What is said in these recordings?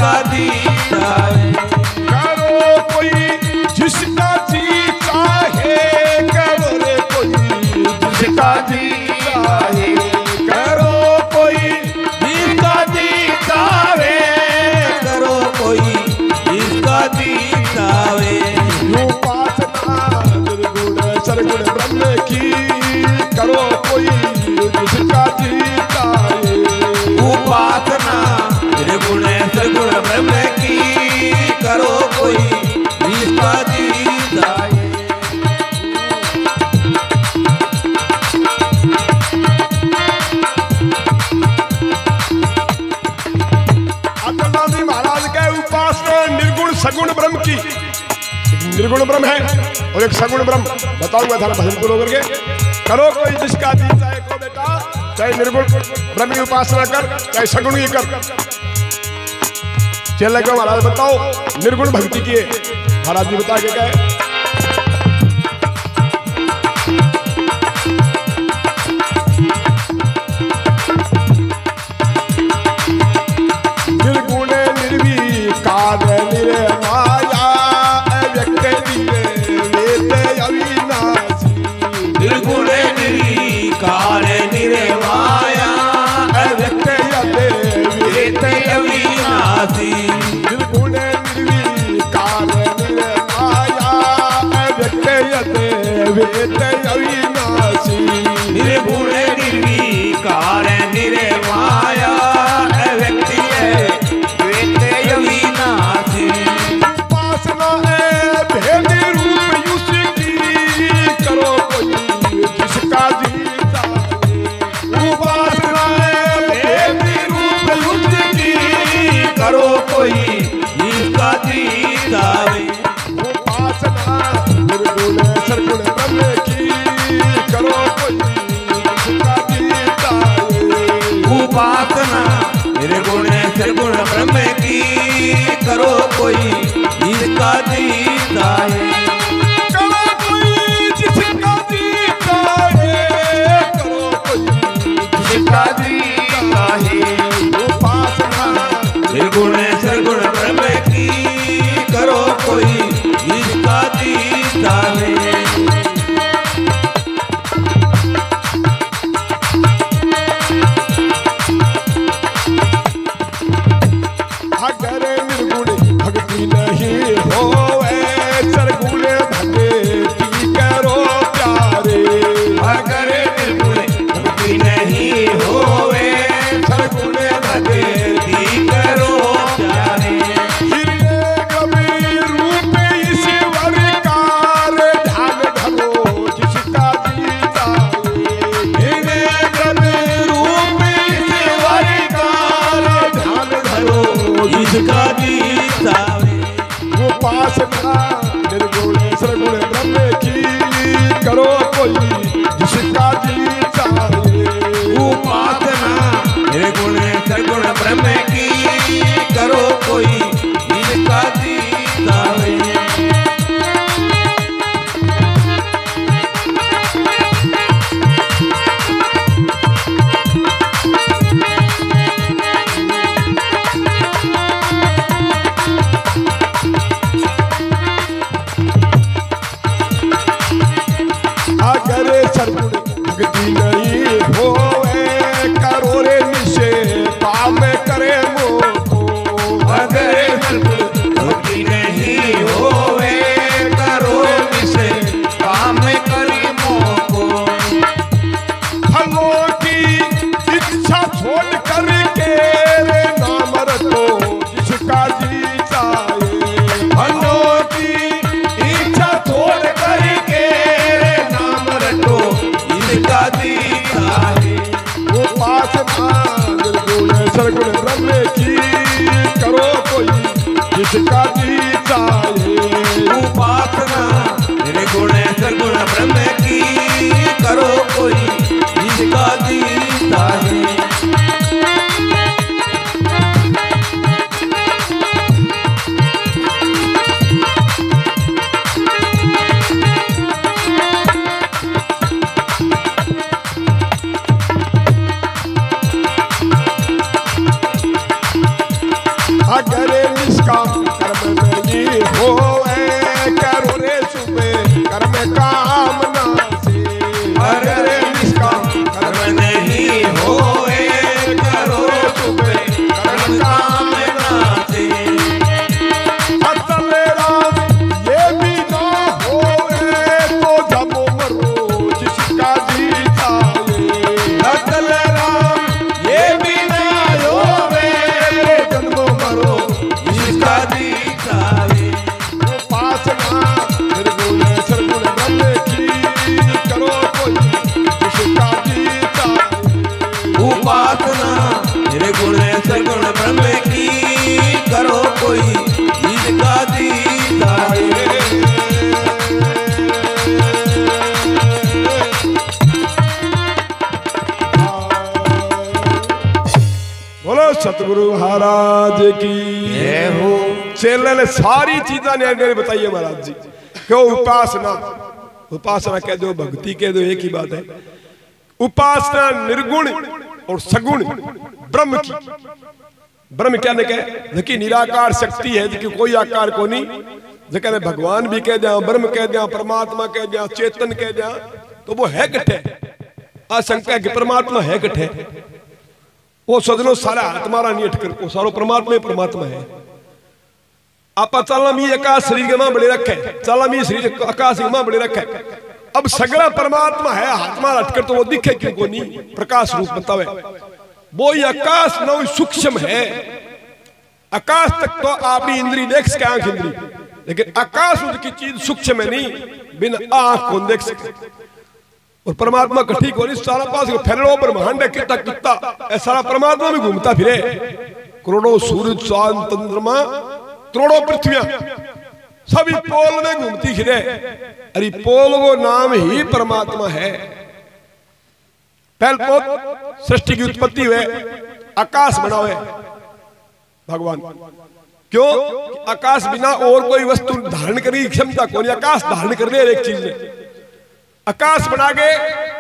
जिसका जी चाहे। करो कोई जिसका जी चाहे, करो रे कोई जिसका जी चाहे, करो कोई जिसका जी चाहे, करो कोई जिसका जी चाहे। उपासना निर्गुण सरगुण ब्रह्म की, करो कोई जिसका जी चाहे। उपासना निर्गुण सरगुण ब्रह्म की, करो कोई जिसका जी चाहे। अकलनाथ महाराज के उपासना निर्गुण सगुण ब्रह्म की। निर्गुण ब्रह्म है और एक सगुण ब्रह्म, बताऊंगा थाना भजन को होकर के। करो कोई जिसका जी चाहे को बेटा, चाहे निर्गुण ब्रह्म की उपासना कर, चाहे सगुण की कर। चल लगे महाराज बताओ निर्गुण भक्ति की है। महाराज जी बता के गए, निर्गुण निर्विकार निर्माया व्यक्ति वेद अविनाशी। निर्गुण निर्विकार निर्माया व्यक्ति वेद अविनाशी। निर्गुण निर्विकार निर्माया व्यक्ति वेद अविनाशी। निर्गुण निर्विकार निर्माया व्यक्ति वेद अविनाशी। उपासना है भेद रूप उसकी, करो कोई जिसका जी चाहे। उपासना है भेद रूप उसकी, करो कोई जिसका जी चाहे। उपासना निर्गुण सरगुण ब्रह्म की, करो कोई जिसका जी चाहे। उपासना निर्गुण सरगुण ब्रह्म की, करो कोई जिसका जी चाहे। करो कोई जिसका जी चाहे, करो कोई जिसका जी चाहे। उपासना निर्गुण सरगुण ब्रह्म की, करो कोई जिसका जी चाहे। अगर निर्गुण भक्ति नहीं होवे, सरगुण भक्ति करो प्यारे। अगर निर्गुण भक्ति नहीं होवे, सरगुण भक्ति करो प्यारे। हिरण्य गंभीर रूप ईश्वर का ध्यान धरो जिसका जी चाहे। हिरण्य गंभीर रूप ईश्वर का ध्यान धरो जिसका जी चाहे। उपासना निर्गुण सरगुण ब्रह्म की, करो कोई जिसका जी चाहे। उपासना निर्गुण सरगुण ब्रह्म की, करो कोई जिसका जी चाहे। अगर सरगुण भक्ति नहीं होवे, करो रे निश्चय काम करे मोको। अगर सरगुण भक्ति नहीं होवे, करो निश्चय काम करी मोको। फलों की इच्छा छोड़ करके रे नाम रटो जिसका जी चाहे। फलों की इच्छा छोड़ करके नाम रटो जिसका जी चाहे। उपासना निर्गुण सरगुण ब्रह्म की, करो कोई जिसका जी चाहे। उपासना निर्गुण सरगुण ब्रह्म की, करो कोई जिसका जी चाहे। अगर निष्काम कर्म नहीं होवे करो रे सुबे कर्म कामना से अगर निष्काम कर्म नहीं होए करो सुबे कर्म कामना से अतल राम ये भी ना होवे तो जब मरो जिसका जी चाहे अतल राम ये भी ना होवे जन्म मरो जिसका जी चाहे उपासना निर्गुण सरगुण ब्रह्म की करो कोई जिसका जी चाहे उपासना निर्गुण सगुण ब्रह्म की करो कोई जिसका जी चाहे बोलो सतगुरु महाराज की जय हो। चेले ने सारी चीजें ने बताइए महाराज जी क्यों उपासना उपासना कह दो भक्ति कह दो एक ही बात है। उपासना निर्गुण और सगुण ब्रह्म की ब्रह्म क्या ने कहे जबकि निराकार शक्ति है जबकि कोई आकार को नहीं जब भगवान भी कह दिया ब्रह्म कह दिया परमात्मा कह दिया चेतन कह दिया तो वो है कट्ठे आशंका है कि परमात्मा है कट्ठे वो सजनो सारा तुम्हारा नहीं अटकर वो सारो परमात्मा ही परमात्मा है। आप चलम ये आकाश शरीर के मां बड़े रखे चलम ये शरीर आकाश के मां बड़े रखे अब सगला परमात्मा है हाथ मार अटकर तो वो दिखे क्यों को नहीं प्रकाश रूप बतावे वो ये आकाश न सूक्ष्म है। आकाश तक तो आपकी इंद्री देख सके आंख इंद्री लेकिन आकाश की चीज सूक्ष्म है नहीं बिना आंख को देख सके और परमात्मा का ठीक हो नहीं सारा पास फैलो ब्रह्मांड कितना कितना सारा परमात्मा भी घूमता फिरे करोड़ों सूरज चांद चंद्रमा करोड़ों पृथ्वियां सभी पोल में घूमती फिरे अरे पोल वो नाम ही परमात्मा है। पहल पोत सृष्टि की उत्पत्ति हुए आकाश बना हुए भगवान क्यों आकाश बिना और कोई वस्तु धारण करने की क्षमता कौन आकाश धारण कर ले एक चीज में आकाश बना के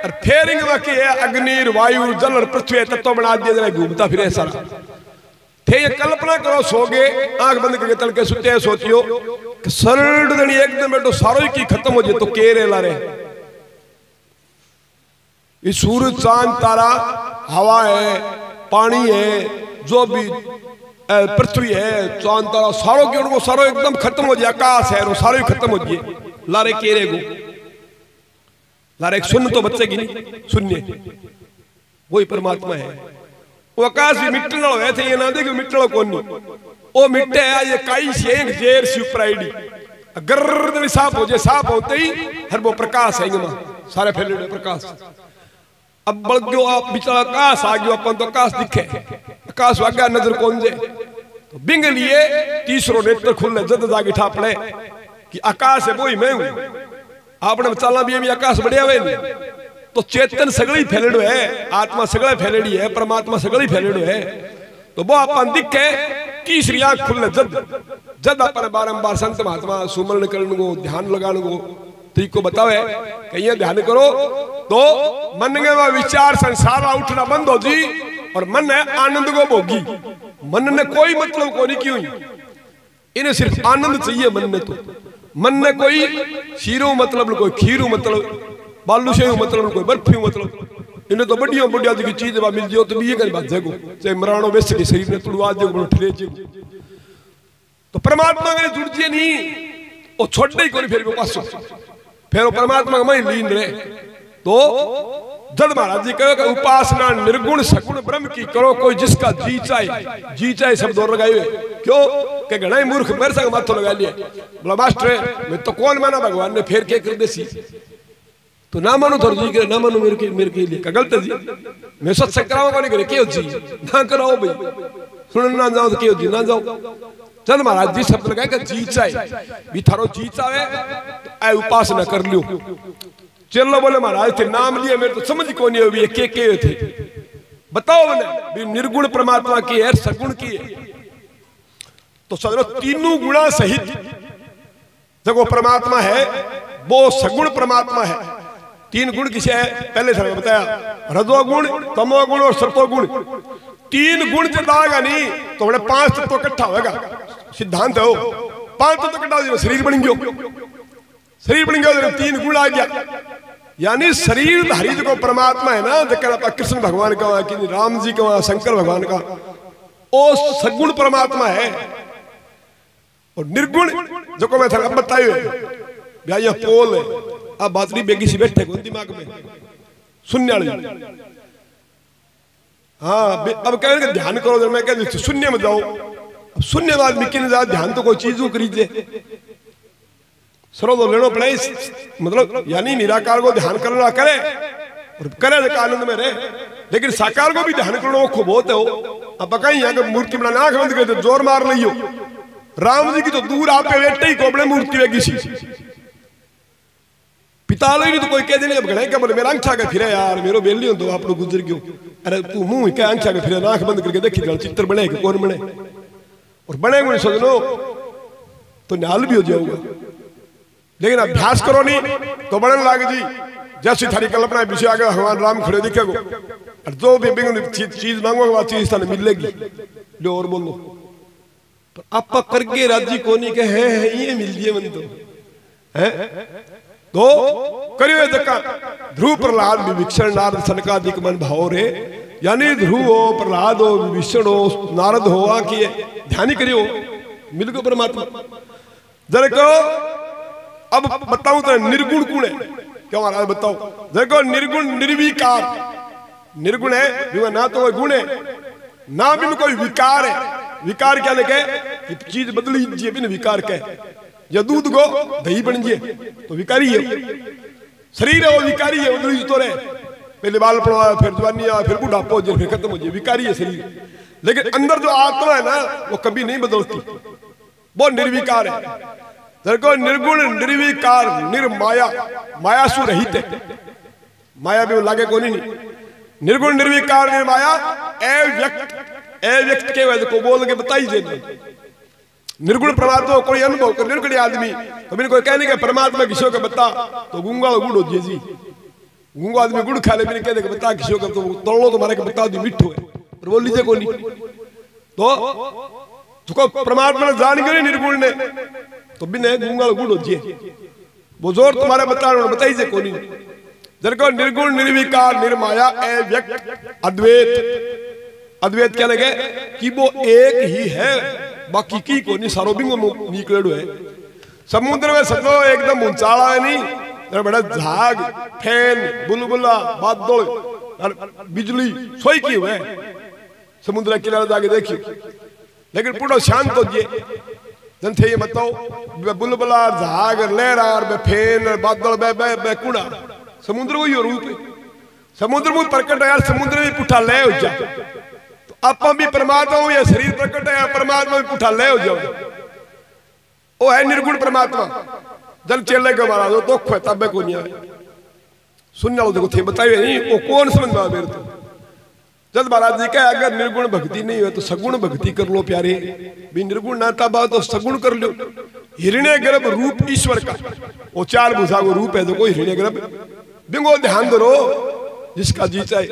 और फेरिंग बाकी है अग्नि वायु जल और पृथ्वी तत्व बना दिया जरा घूमता फिरे सारा थे ये कल्पना करो सोगे आंख बंद करके तल के सुते सोचियो कि सरल दनी एकदम बैठो सारो की खत्म हो जाए तो केरे ला रे ये सूरज चांद तारा हवा है पानी है जो भी पृथ्वी है चांद तारा सारो के उनको सारो एकदम खत्म हो जाए आकाश है वो सारो ही खत्म हो जाए लारे केरे गो लारे एक सुन तो बच्चे की नहीं सुनिए वही परमात्मा है। वो आकाश भी मिट्टल हुए थे ये ना देखो मिट्टल कौन नहीं वो मिट्टे है ये काई शेंग जेर सी प्राइडी गर्र साफ हो जाए साफ होते ही हर वो प्रकाश है मां सारे फैले प्रकाश अब बढ़ गयो आप बेचारा आकाश आ गयो अपन तो आकाश दिखे आकाश आगे नजर कौन जे तो बिंग लिए तीसरो नेत्र खुले जद जाके ठा पड़े कि आकाश है वो ही मैं हूं आपने चला भी आकाश बढ़िया हुए तो चेतन सगड़ी फैलेडो है आत्मा सगड़ा फैलेडी है परमात्मा सगड़ी फैलेडो है तो वो अपन दिखे तीसरी आंख खुले जद जद अपन बारंबार संत महात्मा सुमरण करने को ध्यान लगाने को तरीको बतावे कहीं ध्यान करो तो मन में विचार संसार उठना बंद हो जी और मन है आनंद को भोगी मन ने कोई मतलब को नहीं क्यों इन्हें सिर्फ आनंद चाहिए मन ने तो मन ने कोई शीरो मतलब कोई खीरू मतलब बालू से मतलब कोई बर्फी मतलब इन्हें तो बढ़िया बढ़िया की चीज मिल जाओ तो भी ये कर बात जगो चाहे मरानो वैसे के शरीर ने तुड़वा दे ठरे तो परमात्मा में जुड़ जे नहीं वो छोड़ने ही कोई फिर वो पासो फिर वो परमात्मा में लीन रहे तो जद महाराज जी कहो कि उपासना निर्गुण सगुण ब्रह्म की करो कोई जिसका जी चाहे शब्द और लगाए हुए क्यों कि घना ही मूर्ख मेरे संग माथो लगा लिया बोला मास्टर मैं तो कौन माना भगवान ने फिर क्या कर देसी तो ना मानो थोड़ा जी करे ना मानो मेरे के लिए गलत जी मैं सत्संग कराऊंगा नहीं करे क्यों जी ना कराओ भाई सुन ना जाओ तो क्यों जी ना जाओ चल महाराज जी शब्द लगाए कि जी चाहे भी थारो जी चाहे तो उपासना कर लियो चलो बोले महाराज थे नाम लिए मेरे तो समझ को नहीं हुई के थे बताओ मैंने निर्गुण परमात्मा की है सगुण की है तो सदरो तीनों गुणा सहित जब परमात्मा है वो सगुण परमात्मा है। तीन गुण किसे है पहले सर बताया रजोगुण तमोगुण और सत्वगुण तीन गुण चलाएगा नहीं तो बड़े 5 तत्व इकट्ठा होगा। सिद्धांत है वो 5 तत्व इकट्ठा हो शरीर बन गयो, शरीर बन गया 3 गुण आ गया। यानी शरीर धारी जो परमात्मा है ना, जब कृष्ण भगवान का कि राम जी का शंकर भगवान का, वो सगुण परमात्मा है। और निर्गुण जो मैं था बताइए भैया पोल है, अब बातरी बेगी सी बैठे को दिमाग में शून्य वाली। हाँ अब कह रहे ध्यान करो, मैं कह शून्य में जाओ। अब शून्य में आदमी किन जा ध्यान तो कोई चीज करीजिए सरो तो लेनो पड़े, मतलब यानी निराकार को ध्यान करना करे और करे आनंद में रहे, लेकिन साकार को भी ध्यान करना खूब बहुत है। अब कहीं यहाँ मूर्ति बना आंख बंद कर तो जोर मार लियो। राम जी की तो दूर आप बैठे ही कोबड़े मूर्ति वे किसी पिता लो तो कोई कह देने घड़े क्या बोले मेरा आंखा के फिरे यार मेरो बेली हो तो आप लोग गुजर गयो। अरे तू मुंह क्या आंखा के फिरे, आंख बंद करके देखी चित्र बने कि कौन बने, और बने सोच लो तो नाल भी हो जाऊंगा। लेकिन अभ्यास करो नहीं तो बनने लागे जी। जैसी थारी कल्पना विषय आगे भगवान राम खड़े दिखेगो, और जो भी चीज मांगोगे वो चीज थाने मिलेगी। लो और बोलो तो आप करके राजी कोनी के है ये मिल दिए मन तो है तो करियो जका ध्रुव प्रहलाद विभीषण नारद सनकादिक मन भाव रे। यानी ध्रुव हो प्रहलाद हो विभीषण हो नारद हो कि ध्यान करियो मिल गो परमात्मा। जरा को अब बताऊं तो निर्गुण कौन है, क्यों महाराज बताओ। देखो निर्गुण निर्विकार, निर्गुण है ना तो गुण है ना भी कोई विकार है। विकार क्या लगे कि चीज बदली जी बिन विकार के, या दूध को दही बन जाए तो विकारी है। शरीर है वो विकारी है, बदली तो रहे, पहले बाल पड़वा फिर जवानी आया फिर बुढ़ापा हो जाए फिर खत्म हो जाए, विकारी है शरीर। लेकिन अंदर जो आत्मा है ना वो कभी नहीं बदलती, वो निर्विकार है। देखो निर्गुण निर्विकार निर्माया, माया सु रहित है, माया भी लागे को नहीं। निर्गुण निर्विकार निर्माया व्यक्त के वजह को बोल के बताई जे निर्गुण परमात्मा कोई अनुभव कर निर्गुण आदमी तो बिन कोई कहने के परमात्मा किसी को बता तो गूंगा गुड़ हो जी। गूंगा आदमी गुड़ खा ले बिन कहने के बता किसी को तो तोड़ो तुम्हारे के बता दी मिठो है और बोल लीजिए को नहीं तो परमात्मा ने जान के निर्गुण ने तो बिन गूंगा गुड़ हो जी वो जोर तुम्हारे बताई जे को नहीं। जरको निर्गुण निर्विकार निर्माया अव्यक्त अद्वैत। अद्वैत क्या लगे कि वो एक ही है, बाकी की को नहीं सारो बिंगो निकलेडो है। समुद्र में समझो एकदम ऊंचाला है नहीं, बड़ा झाग फैन बुलबुला बादल बिजली सोई की हुए समुद्र किनारे जाके देखियो, लेकिन पूरा शांत हो जाए जन थे ये बताओ बुलबुला झाग लहरा फैन बादल बे कुड़ा समुद्र को ही रूप है। समुद्र में प्रकट है यार, समुद्र में पुठा ले हो जा तो आप भी परमात्मा हो या शरीर प्रकट है परमात्मा भी पुठा ले हो जाओ। वो है निर्गुण परमात्मा। जल चेले के महाराज वो दुख है तब को नहीं आए सुनने वालों देखो थे बताइए नहीं वो कौन समझ में मेरे तो। जब महाराज जी का अगर निर्गुण भक्ति नहीं हो तो सगुण भक्ति कर लो प्यारे, भी निर्गुण नाता बात तो सगुण कर लो। हिरण्य गर्भ रूप ईश्वर का वो 4 भुजा को रूप है तो कोई हिरण्य गर्भ बिंगो ध्यान दो जिसका जी चाहे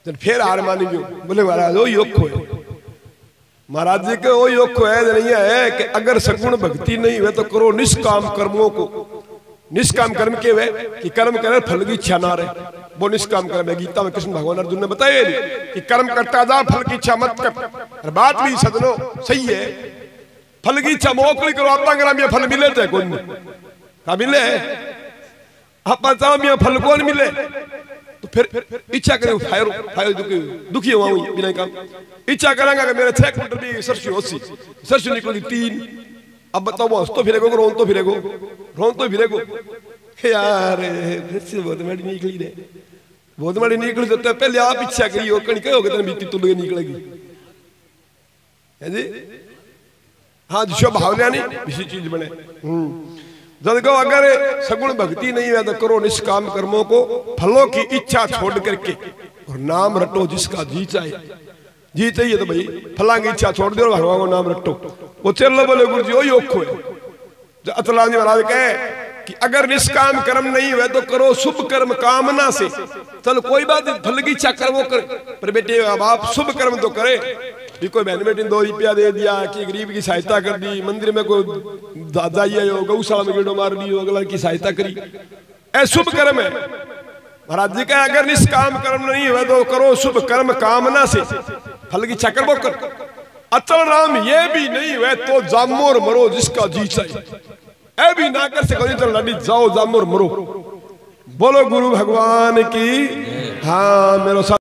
जब फिर हार मानी गयो। बोले महाराज वो योग है, महाराज जी के वो योग है नहीं है कि अगर सगुण भक्ति नहीं हुए तो करो निष्काम कर्मों को। निष्काम कर्म के वे कि कर्म करे फल की इच्छा ना रहे, वो निष्काम कर्म है। गीता में कृष्ण भगवान अर्जुन ने बताया कि कर्म करता जा फल की इच्छा मत कर। बात भी सदनो सही है, फल की इच्छा मोकली करो अपना ग्राम ये फल मिले थे कौन का मिले आप फल कौन मिले तो फिर इच्छा करें दुखी हुआ बिना काम इच्छा करेंगे कि मेरे 6 क्विंटल भी सरसों निकली 3। अब बताओ वो हंस तो फिरेगो रोन तो फिरेगो यार बहुत बड़ी निकली रे, बहुत बड़ी निकली तो पहले आप इच्छा करी और कहीं कहोगे तो बीती तुल के निकलेगी है जी। हाँ जो भावना नहीं किसी चीज बने। जब को अगर सगुण भक्ति नहीं है तो करो निष्काम कर्मों को, फलों की इच्छा छोड़ करके और नाम रटो जिसका जी चाहे। जी चाहिए तो भाई फला की इच्छा छोड़ दो भगवान को नाम रटो। वो चलो बोले गुरु जी वो योग है। अतलाल जी महाराज कहे कि अगर निष्काम कर्म नहीं हुए तो करो शुभ कर्म कामना से। चलो कोई बात नहीं, फल की इच्छा कर वो करे, पर बेटे अब आप शुभ कर्म तो करे। भी कोई बहन बेटी 2 रुपया दे दिया, कि गरीब की सहायता कर दी, मंदिर में कोई जाइए हो, गौशाला में गेड़ो मार दी, अगला की सहायता करी, ऐ शुभ कर्म है। महाराज जी का अगर निष्काम कर्म नहीं हुआ तो करो शुभ कर्म कामना से, फल की इच्छा कर वो कर। अचल राम ये भी नहीं हुए तो जामोर मरो जिसका जी चाहिए, ऐ भी ना कर सको तो लड़ी जाओ जामोर मरो। बोलो गुरु भगवान की। हाँ मेरे